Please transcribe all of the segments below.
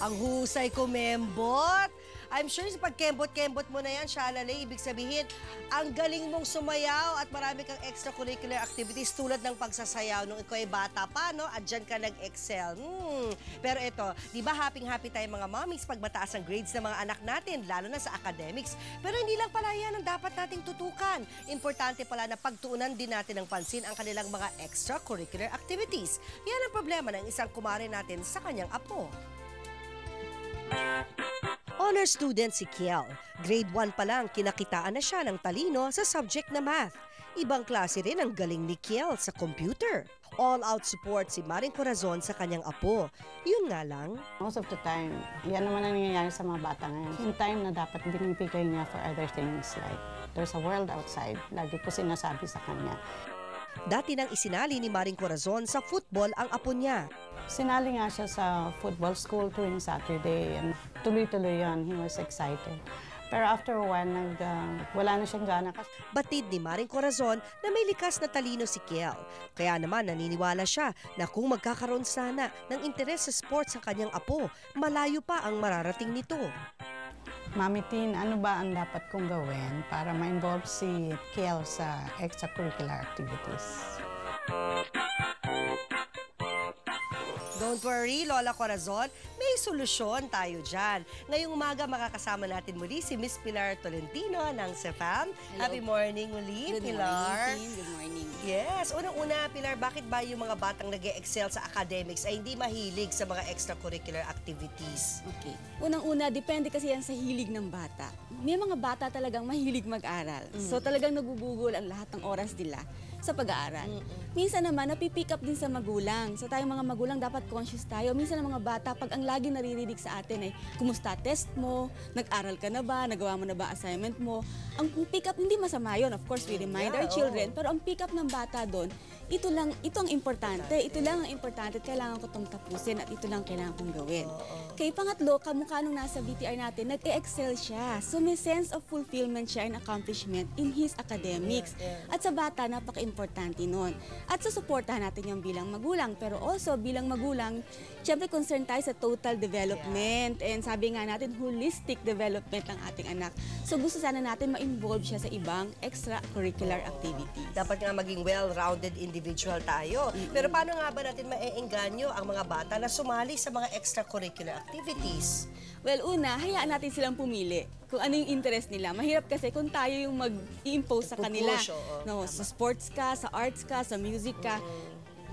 Ang husay kumembot. I'm sure sa pagkembot-kembot mo na yan, Shalale, ibig sabihin, ang galing mong sumayaw at marami kang extracurricular activities tulad ng pagsasayaw nung ikaw ay bata pa, no? At dyan ka nag-excel. Pero ito, di ba happy-happy tayo mga mommies pag mataas ang grades ng mga anak natin, lalo na sa academics. Pero hindi lang pala yan ang dapat nating tutukan. Importante pala na pagtuunan din natin ng pansin ang kanilang mga extracurricular activities. Yan ang problema ng isang kumare natin sa kanyang apo. Honor student si Kiel. Grade 1 pa lang kinakitaan na siya ng talino sa subject na math. Ibang klase rin ang galing ni Kiel sa computer. All-out support si Maring Corazon sa kanyang apo. Yun nga lang. Most of the time, yan naman ang nangyayari sa mga bata ngayon. Yung time na dapat binibigay niya for other things like there's a world outside. Lagi ko sinasabi sa kanya. Dati nang isinali ni Maring Corazon sa football ang apo niya. Sinali nga siya sa football school tuwing Saturday and tuloy-tuloy yan. He was excited. Pero after a while, wala na siyang gana. Batid ni Maring Corazon na may likas na talino si Kiel. Kaya naman naniniwala siya na kung magkakaroon sana ng interes sa sports sa kanyang apo, malayo pa ang mararating nito. Mami Tin, ano ba ang dapat kong gawin para ma-involve si Kiel sa extracurricular activities? Don't worry, Lola Corazon, may solusyon tayo dyan. Ngayong umaga makakasama natin muli si Miss Pilar Tolentino ng CEFAM. Happy morning muli, Good Pilar. morning, Good morning. Yes, unang-una, Pilar, bakit ba yung mga batang nag-excel sa academics ay hindi mahilig sa mga extracurricular activities? Okay. Unang-una, depende kasi yan sa hilig ng bata. May mga bata talagang mahilig mag-aral. So talagang nagugugol ang lahat ng oras nila sa pag-aaral. Minsan naman, napipick up din sa magulang. So tayong mga magulang, dapat conscious tayo. Minsan ang mga bata, pag ang lagi naririnig sa atin ay, kumusta test mo? Nag-aral ka na ba? Nagawa mo na ba assignment mo? Ang pick up, hindi masama yun. Of course, we remind our children. Pero ang pick up ng bata doon, ito ang importante. Ito lang ang importante at kailangan ko itong tapusin at ito lang kailangan kong gawin. Kaya pangatlo, kamukha nung nasa VTR natin, nag-excel siya. So may sense of fulfillment siya and accomplishment in his academics. At sa bata, napaka-importante nun. At susuportahan natin yung bilang magulang. Pero also, bilang magulang, syempre concerned tayo sa total development. And sabi nga natin, holistic development ng ating anak. So gusto sana natin ma-involve siya sa ibang extracurricular activities. Dapat nga maging well-rounded individual tayo. Pero paano nga ba natin maeengganyo ang mga bata na sumali sa mga extracurricular activities? Well, una, hayaan natin silang pumili kung ano yung interest nila. Mahirap kasi kung tayo yung mag-i-impose sa kanila. No, sa sports ka, sa arts ka, sa music ka.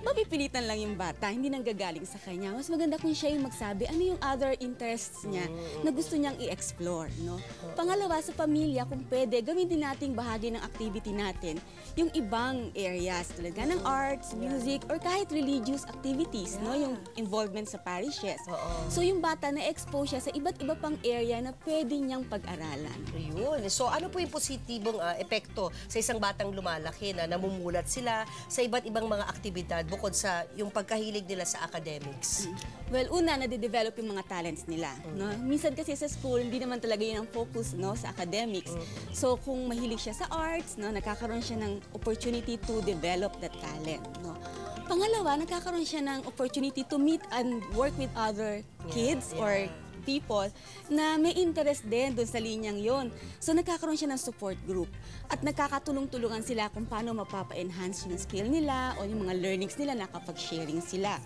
Mapipilitan lang yung bata, hindi nang gagaling sa kanya. Mas maganda kung siya yung magsabi, ano yung other interests niya na gusto niyang i-explore. No? Pangalawa, sa pamilya, kung pwede, gawin din nating bahagi ng activity natin yung ibang areas, tulad ng arts, music, or kahit religious activities, no? Yung involvement sa parishes. So yung bata na-expose siya sa iba't iba pang area na pwede niyang pag-aralan. Ayun. So ano po yung positibong epekto sa isang batang lumalaki na namumulat sila sa iba't ibang mga aktibidad bukod sa yung pagkahilig nila sa academics? Well, una, nade-develop yung mga talents nila. No? Minsan kasi sa school, hindi naman talaga yun ang focus, no, sa academics. So kung mahilig siya sa arts, no, nakakaroon siya ng opportunity to develop that talent. No? Pangalawa, nakakaroon siya ng opportunity to meet and work with other kids or people na may interest din doon sa linyang yon. So nagkakaroon siya ng support group at nagkakatulong-tulungan sila kung paano mapapa-enhance yung skill nila o yung mga learnings nila na kapag sharing sila.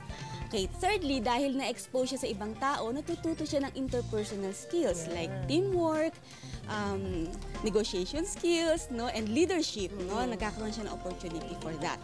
Okay, thirdly, dahil na-expose siya sa ibang tao, natututo siya ng interpersonal skills like teamwork, negotiation skills, no, and leadership, no, nagkakaroon siya ng opportunity for that.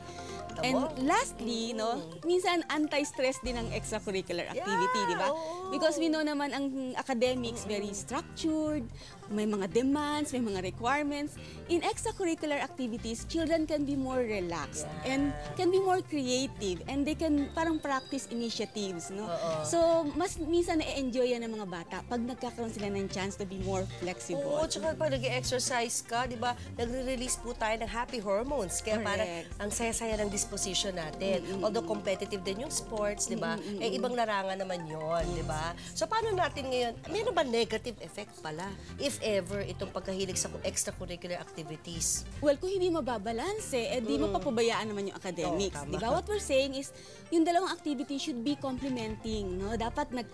And lastly, no, minsan anti-stress din ang extracurricular activity, di ba? Because we know naman ang academics very structured, may mga demands, may mga requirements. In extracurricular activities, children can be more relaxed and can be more creative and they can parang practice initiatives, no? So, mas minsan na-enjoy yan ng mga bata pag nagkakaroon sila ng chance to be more flexible. Oo, tsaka pag nag-exercise ka, di ba, nagre-release po tayo ng happy hormones. Kaya parang ang saya-saya ng disposition natin. Although competitive din yung sports, di ba? Eh, ibang larangan naman yon, di ba? So, paano natin ngayon, meron ba negative effect pala, if ever, itong pagkahilig sa extracurricular activities? Well, kung hindi mababalanse, di mapapabayaan naman yung academics. Di ba? What we're saying is, yung dalawang activity should be complementing. No? Dapat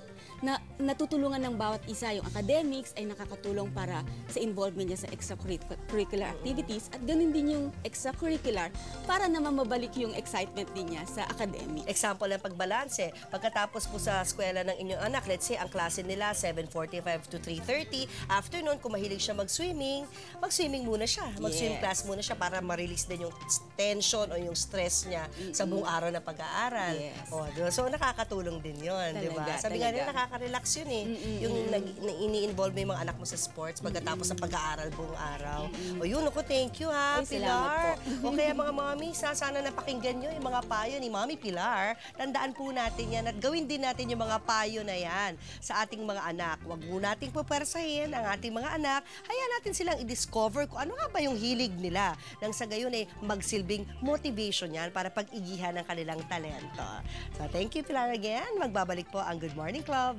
na natutulungan ng bawat isa. Yung academics ay nakakatulong para sa involvement niya sa extracurricular activities at ganun din yung extracurricular para naman mabalik yung excitement din niya sa academics. Example ng pagbalanse, pagkatapos po sa eskwela ng inyong anak, let's say ang klase nila 7:45 to 3:30, afternoon kung mahilig siya mag-swimming muna siya. Mag-swim Yes. class muna siya para ma-release din yung tension o yung stress niya sa buong araw na pag-aaral. Yes. O, diba? So nakakatulong din yun, di ba? Talaga, Sabi nga nila, talaga. nakaka-relax yun eh. Yung ini-involve mo yung mga anak mo sa sports pagkatapos ng pag-aaral buong araw. O yun, ako, thank you ha, Ay, salamat Pilar. po. O kaya mga mami, sana napakinggan nyo yung mga payo ni Mami Pilar. Tandaan po natin yan at gawin din natin yung mga payo na yan sa ating mga anak. Huwag mo nating pupersahin ang ating mga anak. Hayaan natin silang i-discover kung ano nga ba yung hilig nila. Nang sa gayon ay magsilbing motivation yan para pag-igihan ng kanilang talento. So thank you Pilar again. Magbabalik po ang Good Morning Club.